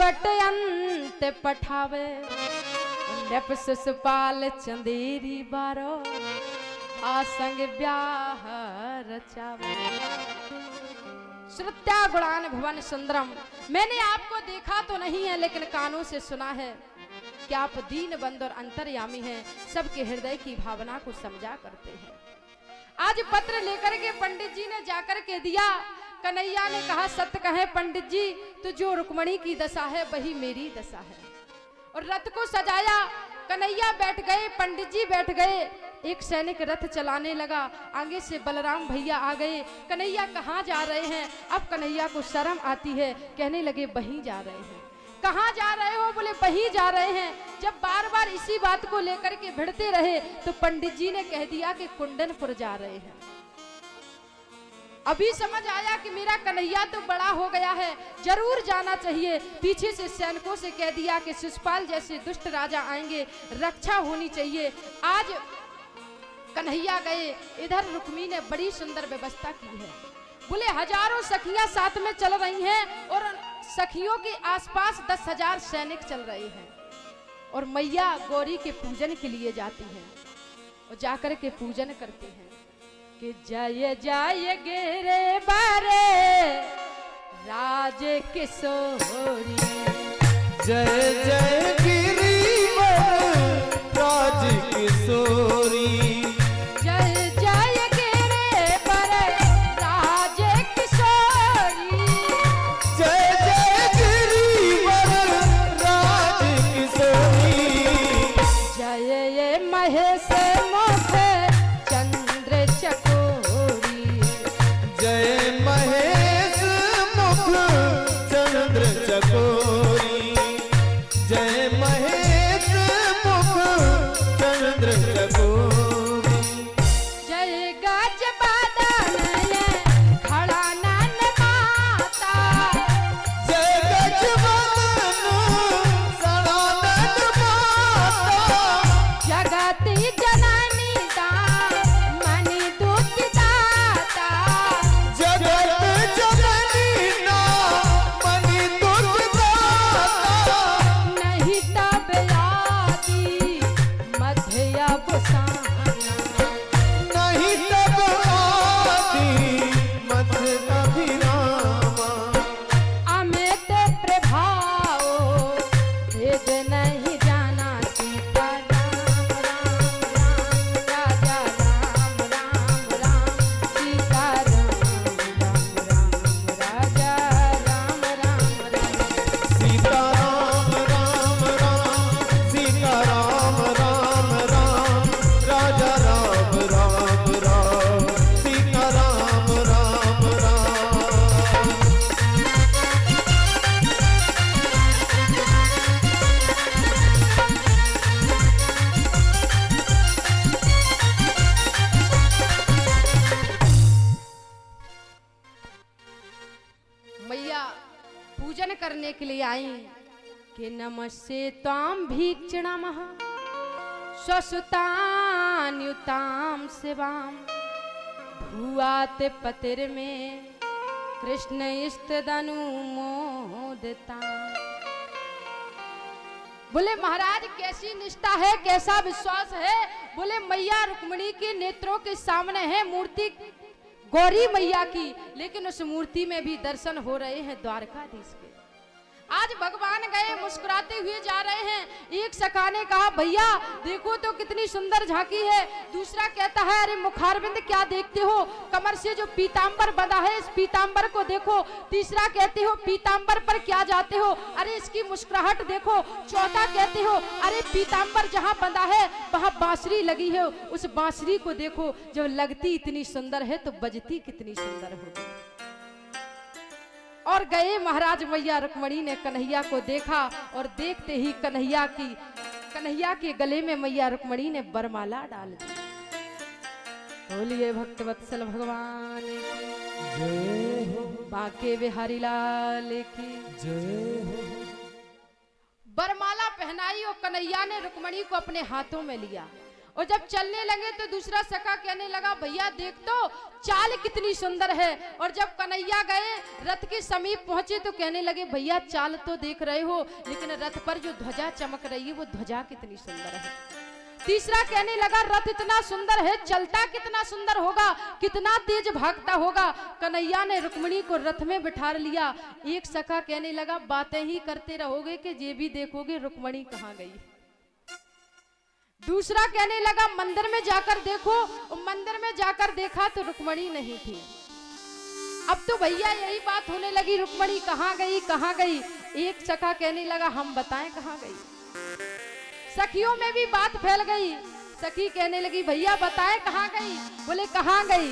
छवट अंत पठावे नप सुसपाल चंदेरी बारो आसंग ब्याह रचावे। श्रुत्या गुणान भुवन सुंदरम। मैंने आपको देखा तो नहीं है लेकिन कानों से सुना है कि आप दीन बंद और अंतर्यामी हैं, सबके हृदय की भावना को समझा करते हैं। आज पत्र लेकर के पंडित जी ने जाकर के दिया। कन्हैया ने कहा सत्य कहे पंडित जी, तो जो रुक्मणी की दशा है वही मेरी दशा है। और रथ को सजाया, कन्हैया बैठ गए, पंडित जी बैठ गए। एक सैनिक रथ चलाने लगा, आगे से बलराम भैया आ गए। कन्हैया कहाँ जा रहे हैं? अब कन्हैया को शर्म आती है, कहने लगे वहीं जा रहे हैं। कहाँ जा रहे हो? बोले वहीं जा रहे हैं। जब बार बार इसी बात को लेकर के भिड़ते रहे तो पंडित जी ने कह दिया कि कुंदनपुर जा रहे हैं। अभी समझ आया कि मेरा कन्हैया तो बड़ा हो गया है, जरूर जाना चाहिए। पीछे से सैनिकों से कह दिया कि शिशुपाल जैसे दुष्ट राजा आएंगे, रक्षा होनी चाहिए। आज कन्हैया गए, इधर रुक्मी ने बड़ी सुंदर व्यवस्था की है। बोले हजारों सखियां साथ में चल रही हैं और सखियों के आसपास 10,000 सैनिक चल रहे हैं और मैया गौरी के पूजन के लिए जाती हैं और जाकर के पूजन करती हैं कि जय जय गिरे बारे राज किशोरी, जय जय गिरिवर राज किशोरी, जय जय गिरे बारे राज किशोरी, जय जय गिरिवर राज किशोरी, जय महेश मुख चंद्र चकोरी, जय महेश मुख चंद्र चकोरी, जय महेश मुख चंद्र चकोरी, जय गज बदन खड़ा नन माता, जय गजबदन सनातन माता, जगती जननी मणि दुख दाता, जगत जननी ना मणि दुख दाता, नहीं तब आदि मध्य बसाना, नहीं तब आदि मत अभिरामा, अमित प्रभाव भेद नहीं जाना, सीता राम राम राम राजा राम राम राम, सीता राम राम राम राजा राम राम राम, सीता राम राम राम, सीता राम राम राम, राजा राम राम राम, सीता राम राम राम। मैया पूजन करने के लिए आई कि नमस्ते ताम भीक्षणमः स्वसुतान्युताम शिवाम भुआत पतिर में कृष्ण इष्टदनुमोदता। बोले महाराज कैसी निष्ठा है, कैसा विश्वास है। बोले मैया रुक्मिणी के नेत्रों के सामने है मूर्ति गौरी मैया की, लेकिन उस मूर्ति में भी दर्शन हो रहे हैं द्वारकाधीश के। आज भगवान गए मुस्कुराते हुए जा रहे हैं। एक सखा ने कहा भैया देखो तो कितनी सुंदर झांकी है। दूसरा कहता है अरे मुखारविंद क्या देखते हो, कमर से जो पीतांबर बंधा है इस पीतांबर को देखो। तीसरा कहते हो पीतांबर पर क्या जाते हो, अरे इसकी मुस्कुराहट देखो। चौथा कहते हो अरे पीतांबर जहाँ बंधा है वहाँ बांसुरी लगी है, उस बांसुरी को देखो, जब लगती इतनी सुंदर है तो बजती कितनी सुंदर होगी। और गए महाराज मैया रुक्मिणी ने कन्हैया को देखा और देखते ही कन्हैया के गले में मैया रुक्मिणी ने बरमाला डाल दी। बोलिए भक्त वत्सल भगवान की जय हो, बांके बिहारी लाल की जय हो। बरमाला पहनाई और कन्हैया ने रुक्मिणी को अपने हाथों में लिया और जब चलने लगे तो दूसरा सखा कहने लगा भैया देख तो चाल कितनी सुंदर है। और जब कन्हैया गए रथ के समीप पहुंचे तो कहने लगे भैया चाल तो देख रहे हो लेकिन रथ पर जो ध्वजा चमक रही है वो ध्वजा कितनी सुंदर है। तीसरा कहने लगा रथ इतना सुंदर है चलता कितना सुंदर होगा, कितना तेज भागता होगा। कन्हैया ने रुक्मिणी को रथ में बिठा लिया। एक सखा कहने लगा बातें ही करते रहोगे कि ये भी देखोगे रुक्मिणी कहाँ गई। दूसरा कहने लगा मंदिर में जाकर देखो। मंदिर में जाकर देखा तो रुक्मिणी नहीं थी। अब तो भैया यही बात होने लगी रुक्मिणी कहाँ गई कहाँ गई। एक सखा कहने लगा हम बताएं कहाँ गई। सखियों में भी बात फैल गई। सखी कहने लगी भैया बताएं कहाँ गई। बोले कहाँ गई।